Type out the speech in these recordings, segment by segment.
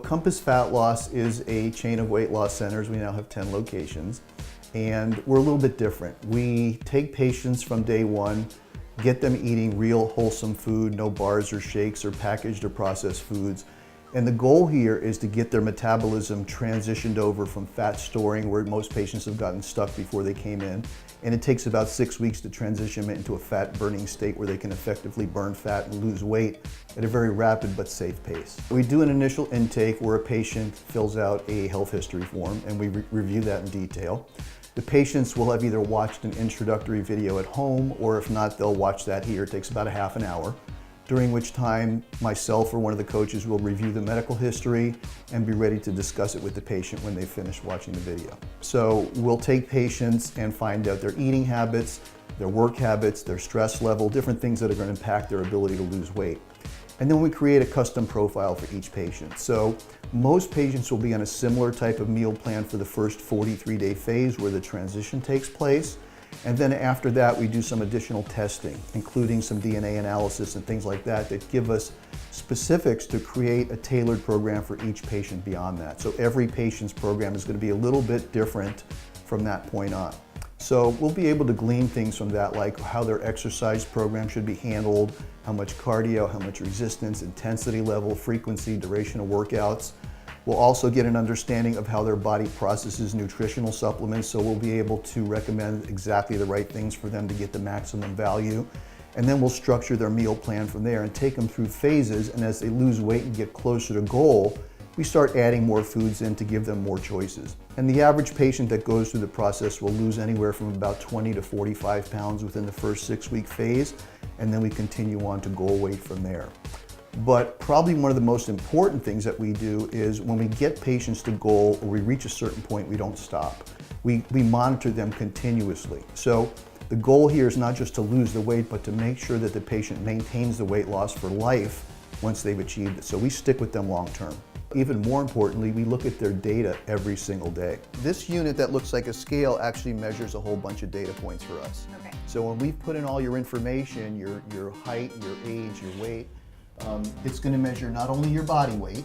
Compass Fat Loss is a chain of weight loss centers. We now have 10 locations, and we're a little bit different. We take patients from day one, get them eating real wholesome food, no bars or shakes or packaged or processed foods. And the goal here is to get their metabolism transitioned over from fat storing, where most patients have gotten stuck before they came in. And it takes about 6 weeks to transition them into a fat burning state where they can effectively burn fat and lose weight at a very rapid but safe pace. We do an initial intake where a patient fills out a health history form, and we review that in detail. The patients will have either watched an introductory video at home, or if not, they'll watch that here. It takes about a half an hour, during which time myself or one of the coaches will review the medical history and be ready to discuss it with the patient when they finish watching the video. So we'll take patients and find out their eating habits, their work habits, their stress level, different things that are going to impact their ability to lose weight. And then we create a custom profile for each patient. So most patients will be on a similar type of meal plan for the first 43-day phase where the transition takes place. And then after that, we do some additional testing, including some DNA analysis and things like that, that give us specifics to create a tailored program for each patient beyond that. So every patient's program is going to be a little bit different from that point on. So we'll be able to glean things from that, like how their exercise program should be handled, how much cardio, how much resistance, intensity level, frequency, duration of workouts. We'll also get an understanding of how their body processes nutritional supplements, so we'll be able to recommend exactly the right things for them to get the maximum value. And then we'll structure their meal plan from there and take them through phases, and as they lose weight and get closer to goal, we start adding more foods in to give them more choices. And the average patient that goes through the process will lose anywhere from about 20 to 45 pounds within the first 6-week phase, and then we continue on to goal weight from there. But probably one of the most important things that we do is when we get patients to goal or we reach a certain point, we don't stop. We monitor them continuously. So the goal here is not just to lose the weight, but to make sure that the patient maintains the weight loss for life once they've achieved it. So we stick with them long term. Even more importantly, we look at their data every single day. This unit that looks like a scale actually measures a whole bunch of data points for us. Okay. So when we've put in all your information, your height, your age, your weight, it's going to measure not only your body weight,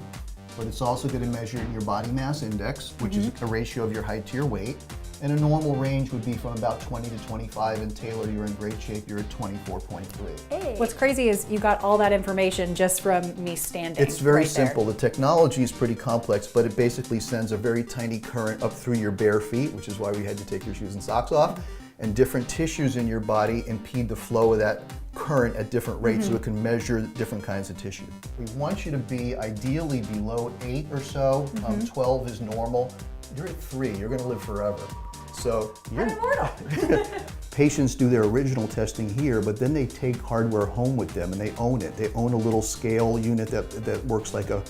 but it's also going to measure your body mass index, which is a ratio of your height to your weight. And a normal range would be from about 20 to 25, and Taylor, you're in great shape, you're at 24.3. Hey. What's crazy is you got all that information just from me standing. It's very right simple. there. The technology is pretty complex, but it basically sends a very tiny current up through your bare feet, which is why we had to take your shoes and socks off. And different tissues in your body impede the flow of that current at different rates, so it can measure different kinds of tissue. We want you to be ideally below 8 or so. 12 is normal. You're at 3, you're going to live forever. So I'm immortal. Patients do their original testing here, but then they take hardware home with them and they own it. They own a little scale unit that works like a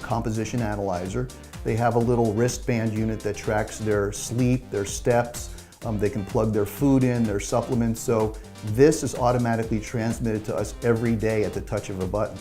composition analyzer. They have a little wristband unit that tracks their sleep, their steps. They can plug their food in, their supplements. So this is automatically transmitted to us every day at the touch of a button.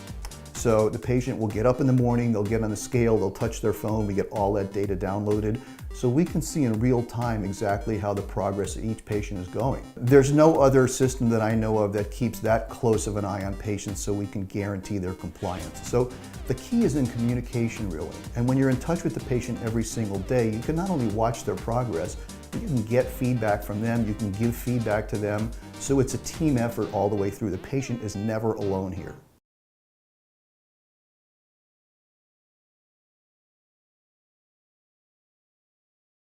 So the patient will get up in the morning, they'll get on the scale, they'll touch their phone, we get all that data downloaded. So we can see in real time exactly how the progress of each patient is going. There's no other system that I know of that keeps that close of an eye on patients, so we can guarantee their compliance. So the key is in communication, really. And when you're in touch with the patient every single day, you can not only watch their progress, but you can get feedback from them, you can give feedback to them. So it's a team effort all the way through. The patient is never alone here.